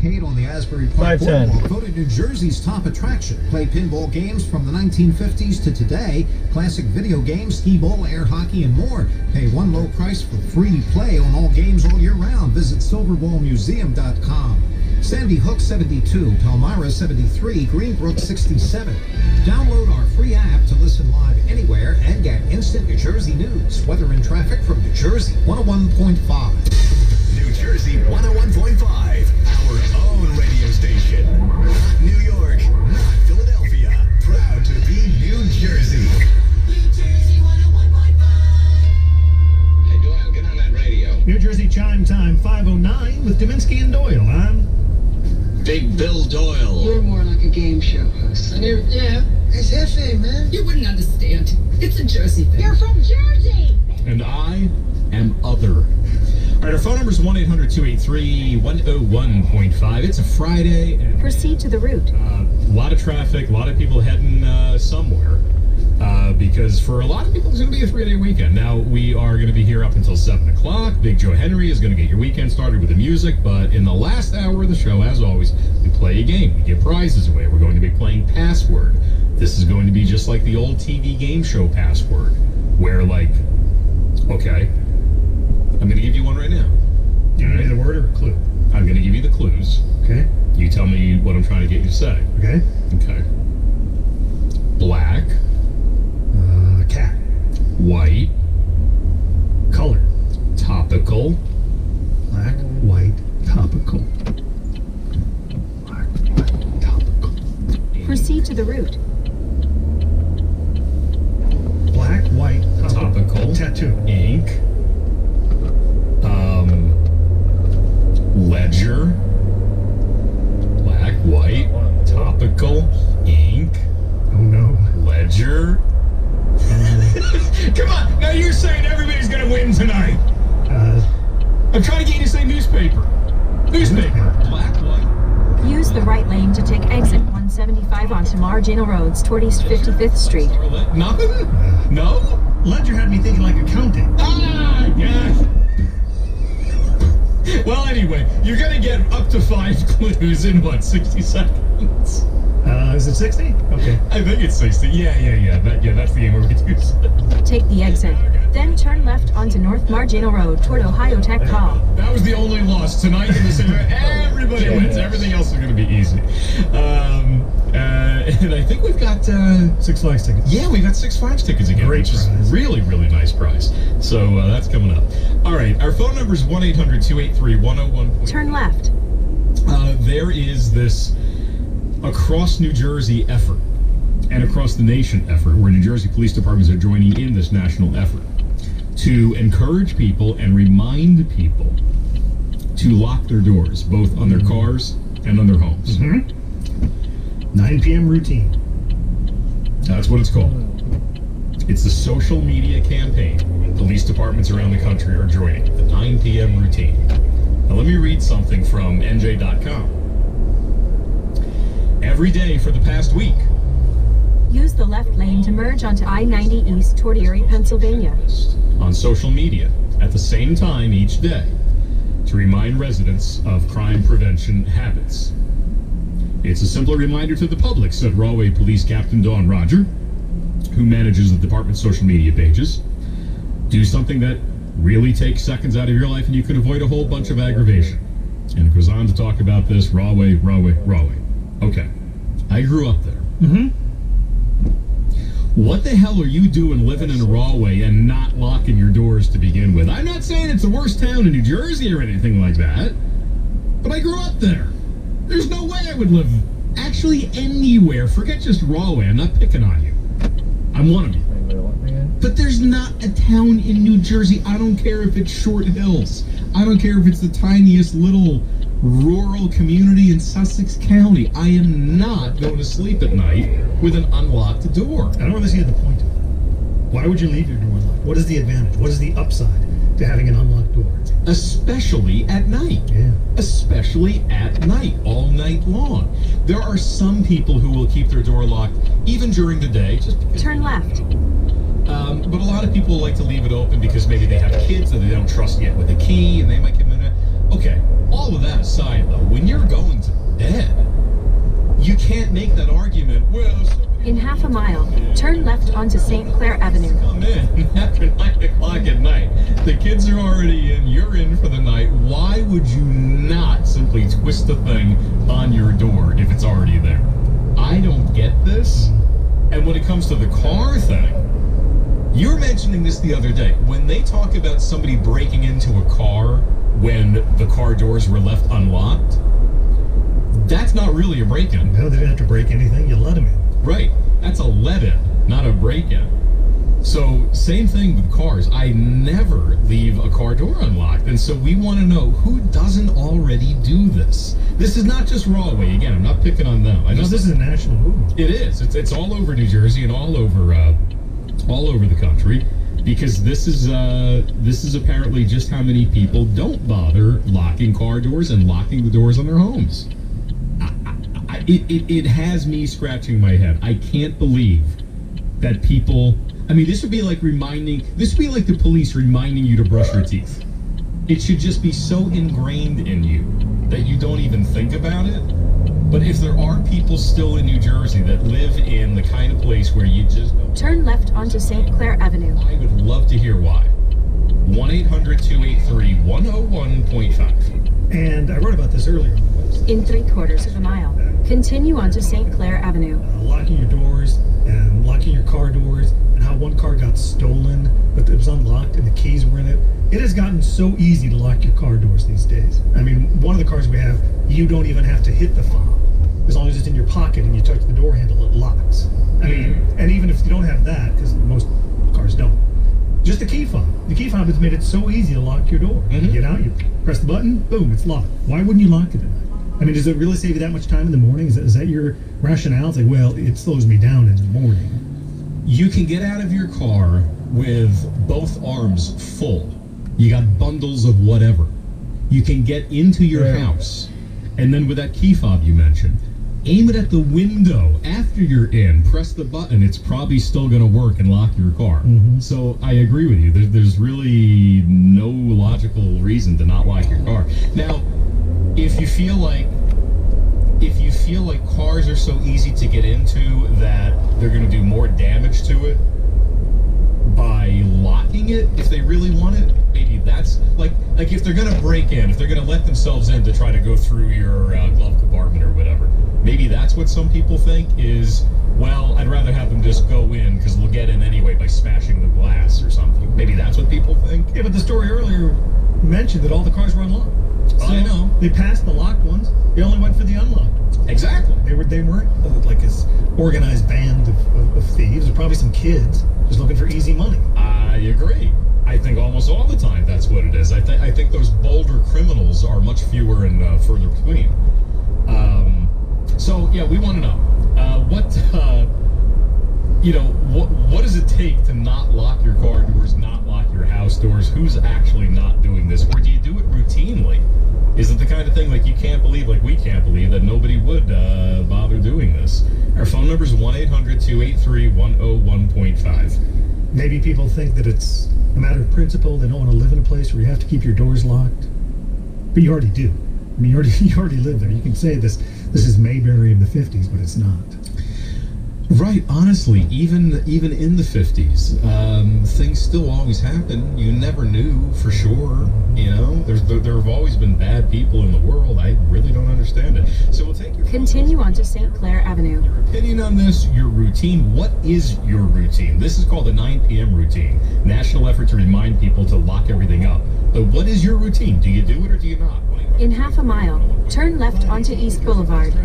Arcade on the Asbury Park Boardwalk, voted New Jersey's top attraction. Play pinball games from the 1950s to today, classic video games, skee-ball, air hockey, and more. Pay one low price for free play on all games all year round. Visit silverballmuseum.com. Sandy Hook 72, Palmyra 73, Greenbrook 67. Download our free app to listen live anywhere and get instant New Jersey news, weather and traffic from New Jersey 101.5. New Jersey 101.5, our own radio station. Not New York, not Philadelphia. Proud to be New Jersey. New Jersey 101.5. Hey Doyle, get on that radio. New Jersey Chime Time 5:09 with Dominski and Doyle. I'm Big Bill Doyle. You're more like a game show host. Yeah. It's Hefe, man. You wouldn't understand. It's a Jersey thing. You're from Jersey! And I am other. All right, our phone number is 1-800-283-101.5. It's a Friday. And, proceed to the route. A lot of traffic, a lot of people heading somewhere. Because for a lot of people, it's going to be a 3-day weekend. Now, we are going to be here up until 7 o'clock. Big Joe Henry is going to get your weekend started with the music. But in the last hour of the show, as always, we play a game. We give prizes away. We're going to be playing Password. This is going to be just like the old TV game show Password. Where, like, okay, I'm going to give you one right now. You give me the word or a clue? I'm going to give you the clues. Okay. You tell me what I'm trying to get you to say. Okay. Okay. Black. Cat. White. Color. Topical. Black, white, topical. Black, white, topical. Proceed to the route. Black, white, Topical. Tattoo. Ink. Ledger. Black, white, topical, ink. Oh no. Ledger. Come on! Now you're saying everybody's gonna win tonight. I'm trying to get you to say newspaper. Newspaper. Black, white. Use the right lane to take exit 175 onto Marginal Roads toward East 55th Street. Nothing? No? Ledger had me thinking like accounting. Ah, yes. Well, anyway, you're gonna get up to 5 clues in what, 60 seconds? Is it 60? Okay. I think it's 60. Yeah. That's the game we're going to use. Take the exit. Then turn left onto North Marginal Road toward Ohio Tech Hall. That was the only loss tonight in this area. Everybody wins. Everything else is going to be easy. And I think we've got 6 Flags tickets. Yeah, we've got 6 Flags tickets again, Great which prize. is really, really nice prize. So that's coming up. All right, our phone number is 1-800-283-101. Turn left. There is this across New Jersey effort and across the nation effort where New Jersey police departments are joining in this national effort to encourage people and remind people to lock their doors, both on their cars and on their homes. 9 p.m. routine. That's what it's called. It's a social media campaign. Police departments around the country are joining the 9 p.m. routine. Now let me read something from NJ.com. Every day for the past week. Use the left lane to merge onto I90 East toward Erie, Pennsylvania. On social media at the same time each day to remind residents of crime prevention habits. It's a simple reminder to the public, said Rahway Police Captain Dawn Roger, who manages the department's social media pages. Do something that really takes seconds out of your life and you can avoid a whole bunch of aggravation. And it goes on to talk about this, Rahway. Okay, I grew up there. What the hell are you doing living in Rahway and not locking your doors to begin with? I'm not saying it's the worst town in New Jersey or anything like that, but I grew up there. There's no way I would live actually anywhere. Forget just Rahway. I'm not picking on you. I'm one of you. But there's not a town in New Jersey. I don't care if it's Short Hills. I don't care if it's the tiniest little rural community in Sussex County. I am not going to sleep at night with an unlocked door. I don't really see the point of it. Why would you leave your door unlocked? What is the advantage? What is the upside to having an unlocked door? Especially at night. Yeah. Especially at night, all night long. There are some people who will keep their door locked even during the day. Just because, Turn left. But a lot of people like to leave it open because maybe they have kids that they don't trust yet with a key and they might give them a... Okay, all of that aside though, when you're going can't make that argument. Well, In half a mile, turn left onto St. Clair Avenue. come in after 9 o'clock at night. The kids are already in. You're in for the night. Why would you not simply twist the thing on your door if it's already there? I don't get this. And when it comes to the car thing, you were mentioning this the other day. When they talk about somebody breaking into a car when the car doors were left unlocked, that's not really a break-in. No, they didn't have to break anything. You let them in. Right. That's a let-in, not a break-in. So, same thing with cars. I never leave a car door unlocked. And so we want to know who doesn't already do this. This is not just Rahway. Again, I'm not picking on them. I know No, this is a national movement. it is. It's all over New Jersey and all over the country, because this is apparently just how many people don't bother locking car doors and locking the doors on their homes. It has me scratching my head. I can't believe that people. I mean, this would be like the police reminding you to brush your teeth. It should just be so ingrained in you that you don't even think about it. But if there are people still in New Jersey that live in the kind of place where you just don't, Turn left onto St. Clair Avenue. I would love to hear why. 1-800-283-101.5. And I wrote about this earlier on the website. In 3/4 of a mile, continue onto St. Clair Avenue. Locking your doors and locking your car doors, and how one car got stolen, but it was unlocked and the keys were in it. It has gotten so easy to lock your car doors these days. I mean, one of the cars we have, you don't even have to hit the fob. As long as it's in your pocket and you touch the door handle, it locks. I mean, and even if you don't have that, because most cars don't, just the key fob. The key fob has made it so easy to lock your door. You get out, you press the button, boom, it's locked. Why wouldn't you lock it at night? I mean, does it really save you that much time in the morning? Is that your rationale? It's like, well, it slows me down in the morning. You can get out of your car with both arms full. You got bundles of whatever. You can get into your house, and then with that key fob you mentioned, aim it at the window after you're in, press the button, it's probably still going to work and lock your car. So I agree with you. There's really no logical reason to not lock your car. Now, if you feel like cars are so easy to get into that they're going to do more damage to it by locking it, if they really want it, maybe that's like if they're going to break in, if they're going to let themselves in to try to go through your glove compartment or whatever, maybe that's what some people think is, well, I'd rather have them just go in because they'll get in anyway by smashing the glass or something. Maybe that's what people think. Yeah, but the story earlier mentioned that all the cars were unlocked. So I know. They passed the locked ones. They only went for the unlocked ones. Exactly. They weren't like this organized band of thieves. There's probably some kids just looking for easy money. I agree. I think almost all the time that's what it is. I think those bolder criminals are much fewer and further between. So yeah, we want to know what does it take to not lock your car doors, not lock your house doors? Who's actually not doing this, or do you do it routinely? Is it the kind of thing like you can't believe, like we can't believe, that nobody would bother doing this? Our phone number is 1-800-283-101.5. Maybe people think that it's a matter of principle. They don't want to live in a place where you have to keep your doors locked. But you already do. I mean, you already live there. You can say this is Mayberry in the 50s, but it's not. Right, honestly, even in the 50s, things still always happen. You never knew for sure, you know? There have always been bad people in the world. I really don't understand it. So we'll take your Continue onto St. Clair Avenue. Your opinion on this, your routine. What is your routine? This is called the 9 p.m. routine. National effort to remind people to lock everything up. But what is your routine? Do you do it or do you not? In half a mile, turn left onto East Boulevard.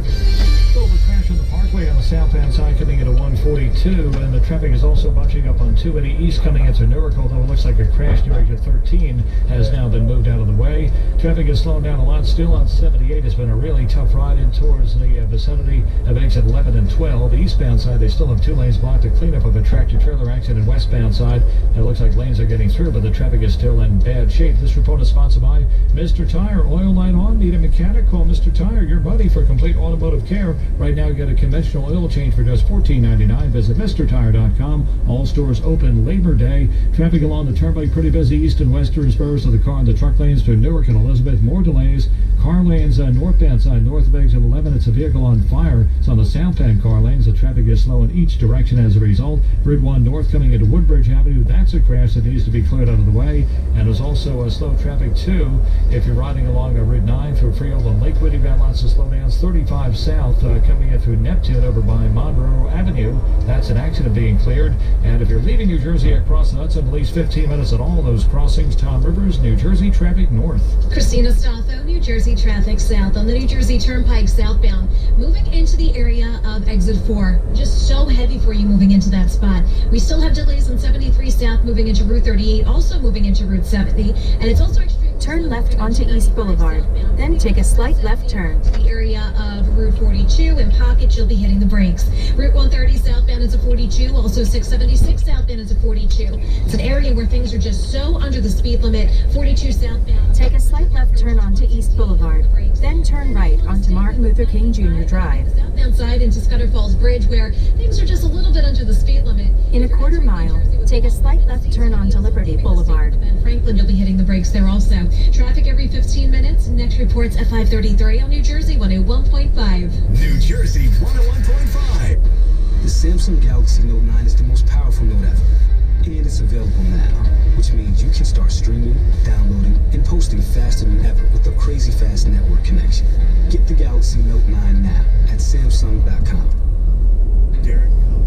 Over crash on the Parkway on the southbound side coming into 142, and the traffic is also bunching up on 280 East coming into Newark, although it looks like a crash near exit 13 has now been moved out of the way. Traffic is slowing down a lot still on 78. It's been a really tough ride in towards the vicinity of exit 11 and 12. The eastbound side, they still have 2 lanes blocked. A cleanup of a tractor-trailer accident westbound side. It looks like lanes are getting through, but the traffic is still in bad shape. This report is sponsored by Mr. Tire. Oil light on, need a mechanic? Call Mr. Tire, your buddy, for complete automotive care. Right now, you get a conventional oil change for just $14.99. Visit MrTire.com. All stores open Labor Day. Traffic along the Turnpike pretty busy. East and western spurs of the car and the truck lanes to Newark and Elizabeth. More delays. Car lanes northbound side north of exit 11. It's a vehicle on fire. It's on the southbound car lanes. The traffic is slow in each direction as a result. Route 1 north coming into Woodbridge Avenue. That's a crash that needs to be cleared out of the way. And there's also a slow traffic too if you're riding along Route 9 through Freehold and Lakewood. You've got lots of slowdowns. 35 south coming in through Neptune over by Monroe Avenue. That's an accident being cleared. And if you're leaving New Jersey across the Hudson, at least 15 minutes at all those crossings. Tom Rivers, New Jersey traffic north. Christina Stotho, New Jersey traffic south on the New Jersey Turnpike southbound. Moving into the area of exit 4. Just so heavy for you moving into that spot. We still have delays on 73 south moving into Route 38, also moving into Route 70. And it's also extreme. Turn left onto East Boulevard, then take a slight left turn. The area of Route 42 in Pocket, you'll be hitting the brakes. Route 130 southbound is a 42, also 676 southbound is a 42. It's an area where things are just so under the speed limit. 42 southbound. Take a slight left turn onto East Boulevard, then turn right onto Martin Luther King Jr. Drive. Southbound side into Scudder Falls Bridge, where things are just a little bit under the speed limit. In a quarter mile, take a slight left turn onto Liberty Boulevard. Ben Franklin, you'll be hitting the brakes there also. Traffic every 15 minutes. Next reports at 5:33 on New Jersey 101.5. New Jersey 101.5. The Samsung Galaxy Note 9 is the most powerful Note ever. And it's available now, which means you can start streaming, downloading, and posting faster than ever with a crazy fast network connection. Get the Galaxy Note 9 now at Samsung.com.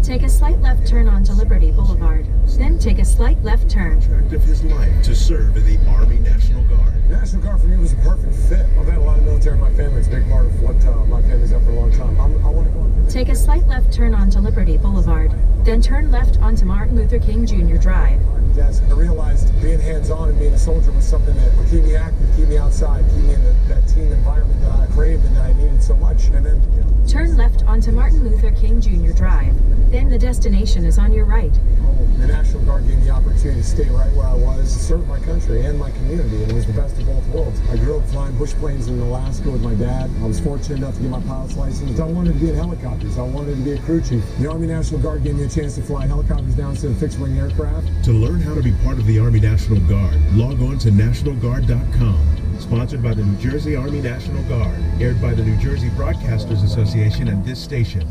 Take a slight left turn onto Liberty Boulevard, then take a slight left turn. Of his life to serve in the Army National Guard. National Guard for me was a perfect fit. I've had a lot of military in my family. It's a big part of what my family's done for a long time. I want to go on. Take a slight left turn onto Liberty Boulevard, then turn left onto Martin Luther King Jr. Drive. Desk, I realized being hands-on and being a soldier was something that would keep me active, keep me outside, keep me in that team environment that I craved and that I needed so much. And then, turn left onto Martin Luther King Jr. Drive. Then the destination is on your right. The National Guard gave me the opportunity to stay right where I was, to serve my country and my community, and it was the best of both worlds. I grew up flying bush planes in Alaska with my dad. I was fortunate enough to get my pilot's license. I wanted to be in helicopters. I wanted to be a crew chief. The Army National Guard gave me a chance to fly helicopters down instead of fixed-wing aircraft. To learn how to be part of the Army National Guard, log on to nationalguard.com. Sponsored by the New Jersey Army National Guard. Aired by the New Jersey Broadcasters Association and this station.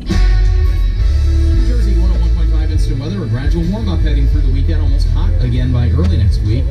New Jersey 101.5 instant weather. A gradual warm-up heading through the weekend. Almost hot again by early next week.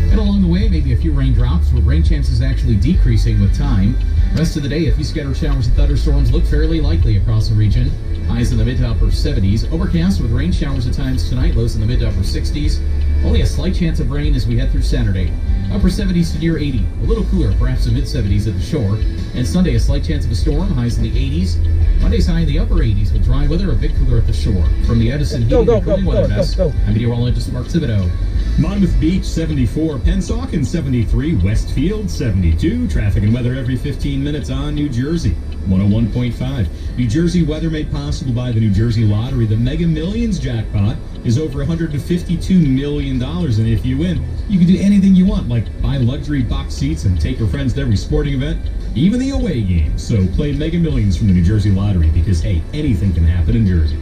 And along the way, maybe a few raindrops, with rain chances actually decreasing with time. Rest of the day, a few scattered showers and thunderstorms look fairly likely across the region. Highs in the mid to upper 70s. Overcast with rain showers at times tonight. Lows in the mid to upper 60s. Only a slight chance of rain as we head through Saturday. Upper 70s to near 80. A little cooler, perhaps the mid 70s at the shore. And Sunday, a slight chance of a storm. Highs in the 80s. Monday's high in the upper 80s with dry weather, a bit cooler at the shore. From the Edison Heating and Cooling Weather Desk, I'm meteorologist Mark Thibodeau. Monmouth Beach 74, Pennsauken 73, Westfield 72. Traffic and weather every 15 minutes on New Jersey 101.5. New Jersey weather made possible by the New Jersey Lottery. The Mega Millions jackpot is over $152 million, and if you win, you can do anything you want, like buy luxury box seats and take your friends to every sporting event, even the away games. So play Mega Millions from the New Jersey Lottery, because hey, anything can happen in Jersey.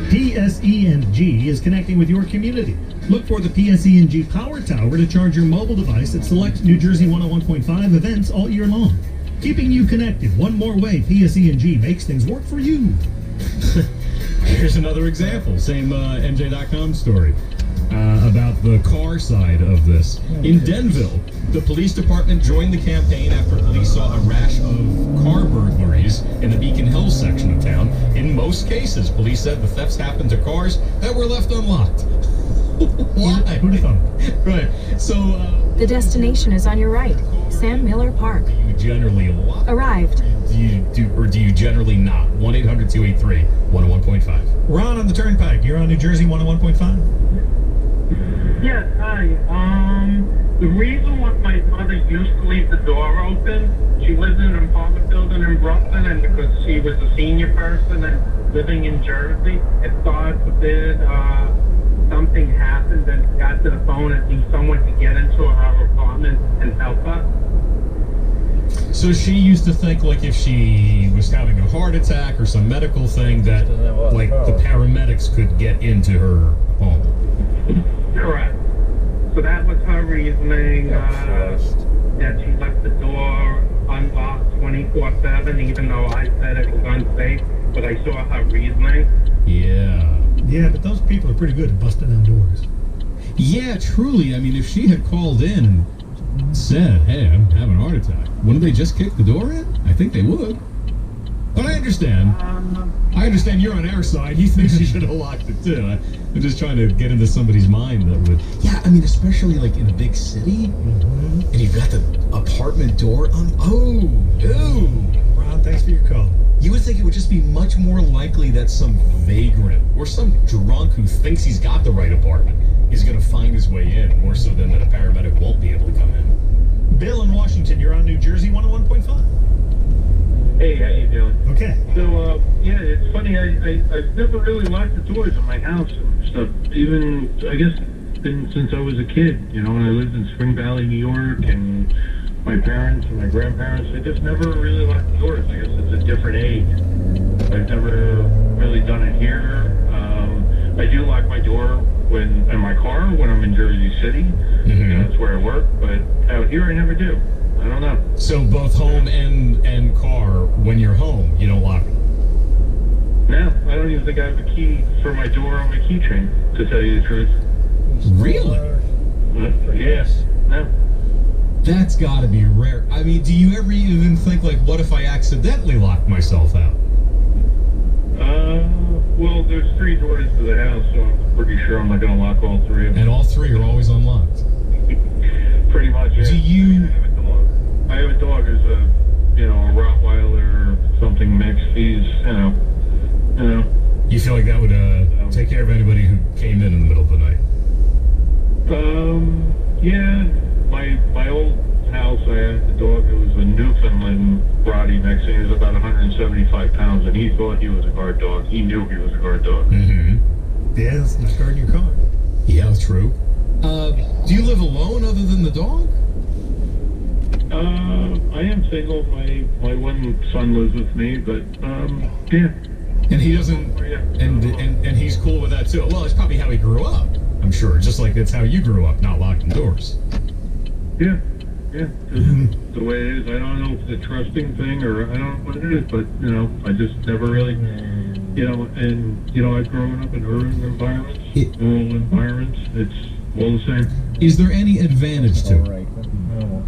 PSE&G is connecting with your community. Look for the PSE&G Power Tower to charge your mobile device at select New Jersey 101.5 events all year long. Keeping you connected one more way PSE&G makes things work for you. Here's another example, same NJ.com story about the car side of this. In Denville, the police department joined the campaign after police saw a rash of car burglaries in the Beacon Hills section of town. In most cases, police said the thefts happened to cars that were left unlocked. Why? Who'd have thought? Right. So, The destination is on your right. Sam Miller Park. you generally lock. Arrived. Do you generally not? 1-800-283-101.5. Ron on the Turnpike. You're on New Jersey 101.5. Yes, hi. The reason why my mother used to leave the door open, she lives in an apartment building in Brooklyn, and because she was a senior person and living in Jersey, if God forbid something happened and got to the phone and need someone to get into her apartment and help her. So she used to think, like, if she was having a heart attack or some medical thing, that, like, the paramedics could get into her home. Correct. So that was her reasoning, that she left the door unlocked 24/7, even though I said it was unsafe, but I saw her reasoning. Yeah. Yeah, but those people are pretty good at busting down doors. Yeah, truly. I mean, if she had called in and said, hey, I'm having a heart attack, wouldn't they just kick the door in? I think they would. But I understand. I understand you're on our side. You think she should have locked it too. I'm just trying to get into somebody's mind that would. Yeah, I mean, especially like in a big city, and you've got the apartment door on. Oh, no. Ron, thanks for your call. You would think it would just be much more likely that some vagrant or some drunk who thinks he's got the right apartment is going to find his way in, more so than that a paramedic won't be able to come in. Bill in Washington, you're on New Jersey 101.5. Hey, how you doing? Okay. So, yeah, it's funny. I've never really locked the doors in my house and stuff. Even, I guess, since I was a kid. You know, when I lived in Spring Valley, New York, and my parents and my grandparents, they just never really locked the doors. I guess it's a different age. I've never really done it here. I do lock my door in my car when I'm in Jersey City. You know, that's where I work. But out here, I never do. I don't know. So both home and car, when you're home, you don't lock them? No, I don't even think I have a key for my door on my keychain, to tell you the truth. Really? Yes. No. That's got to be rare. I mean, do you ever even think, like, what if I accidentally lock myself out? Well, there's 3 doors to the house, so I'm pretty sure I'm not going to lock all 3 of them. And all 3 are always unlocked? Pretty much, yeah. Do you... I have a dog who's a Rottweiler or something mixed. He's, you know. You feel like that would take care of anybody who came in the middle of the night? Yeah. My old house, I had a dog who was a Newfoundland Rottie mix, and he was about 175 pounds, and he thought he was a guard dog. He knew he was a guard dog. Yeah, that's not guarding your car. Yeah, that's true. Do you live alone other than the dog? I am single. My one son lives with me, but yeah. And he doesn't, and he's cool with that too. Well, it's probably how he grew up, I'm sure. Just like it's how you grew up, not locking doors. Yeah, just the way it is. I don't know if it's a trusting thing or I don't know what it is, but I just never really, I've grown up in urban environments, rural environments. It's all the same. Is there any advantage to it?